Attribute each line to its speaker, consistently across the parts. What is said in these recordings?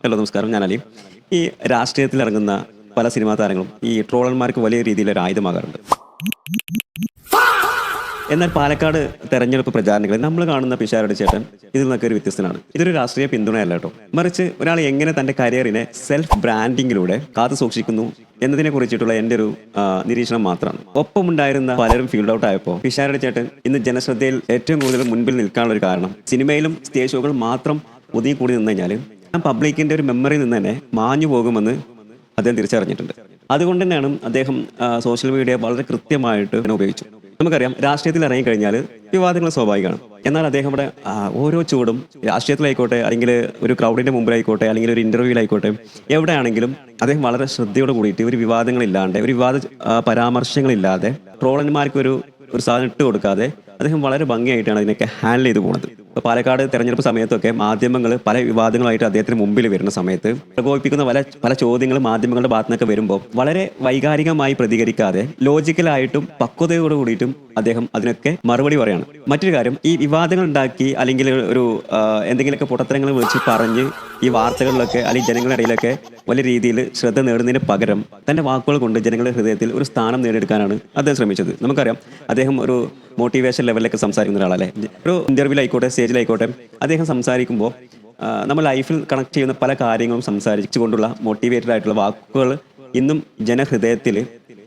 Speaker 1: Hello നമസ്കാരം. ഞാൻ അലി. ഈ രാഷ്ട്രീയത്തിലിറങ്ങുന്ന പല സിനിമാ താരങ്ങളും ഈ ട്രോളന്മാർക്ക് വലിയ രീതിയിലൊരു ആയുധമാകാറുണ്ട്. എന്നാൽ പാലക്കാട് തെരഞ്ഞെടുപ്പ് പ്രചാരണങ്ങളിൽ നമ്മൾ കാണുന്ന പിഷാരടി ചേട്ടൻ ഇതിൽ നിന്നൊക്കെ ഒരു വ്യത്യസ്തനാണ്. ഇതൊരു രാഷ്ട്രീയ പിന്തുണയല്ല കേട്ടോ. മറിച്ച് ഒരാൾ എങ്ങനെ തന്റെ കരിയറിനെ സെൽഫ് ബ്രാൻഡിങ്ങിലൂടെ കാത്തു സൂക്ഷിക്കുന്നു എന്നതിനെ കുറിച്ചിട്ടുള്ള എൻ്റെ ഒരു നിരീക്ഷണം മാത്രമാണ്. ഒപ്പമുണ്ടായിരുന്ന പലരും ഫീൽഡ് ഔട്ട് ആയപ്പോൾ പിഷാരടി ചേട്ടൻ ഇന്ന് ജനശ്രദ്ധയിൽ ഏറ്റവും കൂടുതൽ മുൻപിൽ നിൽക്കാനുള്ള ഒരു കാരണം സിനിമയിലും സ്റ്റേജ് ഷോകൾ മാത്രം ഒതുങ്ങിക്കൂടി നിന്ന് കഴിഞ്ഞാൽ പബ്ലിക്കിന്റെ ഒരു മെമ്മറിയിൽ നിന്ന് തന്നെ മാഞ്ഞു പോകുമെന്ന് അദ്ദേഹം തിരിച്ചറിഞ്ഞിട്ടുണ്ട്. അതുകൊണ്ട് തന്നെയാണ് അദ്ദേഹം സോഷ്യൽ മീഡിയ വളരെ കൃത്യമായിട്ട് ഉപയോഗിച്ചു. നമുക്കറിയാം, രാഷ്ട്രീയത്തിൽ ഇറങ്ങിക്കഴിഞ്ഞാൽ വിവാദങ്ങൾ സ്വാഭാവികമാണ്. എന്നാൽ അദ്ദേഹം ഇവിടെ ഓരോ ചൂടും രാഷ്ട്രീയത്തിലായിക്കോട്ടെ, അല്ലെങ്കിൽ ഒരു ക്രൗഡിന്റെ മുമ്പിലായിക്കോട്ടെ, അല്ലെങ്കിൽ ഒരു ഇന്റർവ്യൂവിലായിക്കോട്ടെ, എവിടെയാണെങ്കിലും അദ്ദേഹം വളരെ ശ്രദ്ധയോട് കൂടിയിട്ട് ഒരു വിവാദങ്ങളില്ലാണ്ട്, ഒരു വിവാദ പരാമർശങ്ങളില്ലാതെ, ട്രോളന്മാർക്ക് ഒരു സാധനം ഇട്ട് കൊടുക്കാതെ അദ്ദേഹം വളരെ ഭംഗിയായിട്ടാണ് അതിനൊക്കെ ഹാൻഡിൽ ചെയ്തു പോകുന്നത്. ഇപ്പോൾ പാലക്കാട് തെരഞ്ഞെടുപ്പ് സമയത്തൊക്കെ മാധ്യമങ്ങൾ പല വിവാദങ്ങളായിട്ട് അദ്ദേഹത്തിന് മുമ്പിൽ വരുന്ന സമയത്ത് പ്രകോപിപ്പിക്കുന്ന പല ചോദ്യങ്ങൾ മാധ്യമങ്ങളുടെ ഭാഗത്തു നിന്നൊക്കെ വരുമ്പോൾ വളരെ വൈകാരികമായി പ്രതികരിക്കാതെ ലോജിക്കലായിട്ടും പക്വതയോട് കൂടിയിട്ടും അദ്ദേഹം അതിനൊക്കെ മറുപടി പറയാണ്. മറ്റൊരു കാര്യം, ഈ വിവാദങ്ങൾ ഉണ്ടാക്കി അല്ലെങ്കിൽ ഒരു എന്തെങ്കിലുമൊക്കെ പൊട്ടത്തരങ്ങൾ വിളിച്ച് പറഞ്ഞ് ഈ വാർത്തകളിലൊക്കെ അല്ലെങ്കിൽ ജനങ്ങളുടെ ഇടയിലൊക്കെ വലിയ രീതിയിൽ ശ്രദ്ധ നേടുന്നതിന് പകരം തന്റെ വാക്കുകൾ കൊണ്ട് ജനങ്ങളുടെ ഹൃദയത്തിൽ ഒരു സ്ഥാനം നേടിയെടുക്കാനാണ് അദ്ദേഹം ശ്രമിച്ചത്. നമുക്കറിയാം, അദ്ദേഹം ഒരു മോട്ടിവേഷൻ ലെവലിലൊക്കെ സംസാരിക്കുന്ന ഒരാളല്ലേ. ഒരു ഇന്റർവ്യൂലായിക്കോട്ടെ, സ്റ്റേജിലായിക്കോട്ടെ, അദ്ദേഹം സംസാരിക്കുമ്പോൾ നമ്മൾ ലൈഫിൽ കണക്ട് ചെയ്യുന്ന പല കാര്യങ്ങളും സംസാരിച്ചുകൊണ്ടുള്ള മോട്ടിവേറ്റഡ് ആയിട്ടുള്ള വാക്കുകൾ ഇന്നും ജനഹൃദയത്തിൽ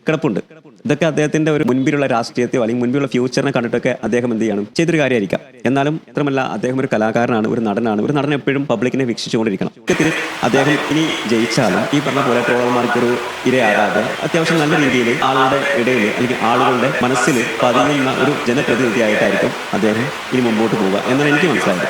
Speaker 1: കിടപ്പുണ്ട്. ഇതൊക്കെ അദ്ദേഹത്തിന്റെ ഒരു മുൻപിലുള്ള രാഷ്ട്രീയത്തെയോ അല്ലെങ്കിൽ മുൻപിലുള്ള ഫ്യൂച്ചറിനെ കണ്ടിട്ടൊക്കെ അദ്ദേഹം എന്ത് ചെയ്യണം ചെയ്തൊരു കാര്യമായിരിക്കാം. എന്നാലും മാത്രമല്ല, അദ്ദേഹം ഒരു കലാകാരനാണ്, ഒരു നടനാണ്. ഒരു നടൻ എപ്പോഴും പബ്ലിക്കിനെ വീക്ഷിച്ചുകൊണ്ടിരിക്കണം. ഇക്കത്തിൽ അദ്ദേഹം ഇനി ജയിച്ചാലും ഈ പറഞ്ഞ പോലെ ട്രോളന്മാർക്കൊരു ഇരയാകാതെ അത്യാവശ്യം നല്ല രീതിയിൽ ആളുകളുടെ ഇടയിൽ അല്ലെങ്കിൽ ആളുകളുടെ മനസ്സിൽ പതിയുന്ന ഒരു ജനപ്രതിനിധിയായിട്ടായിരിക്കും അദ്ദേഹം ഇനി മുമ്പോട്ട് പോവുക എന്നാണ് എനിക്ക് മനസ്സിലായത്.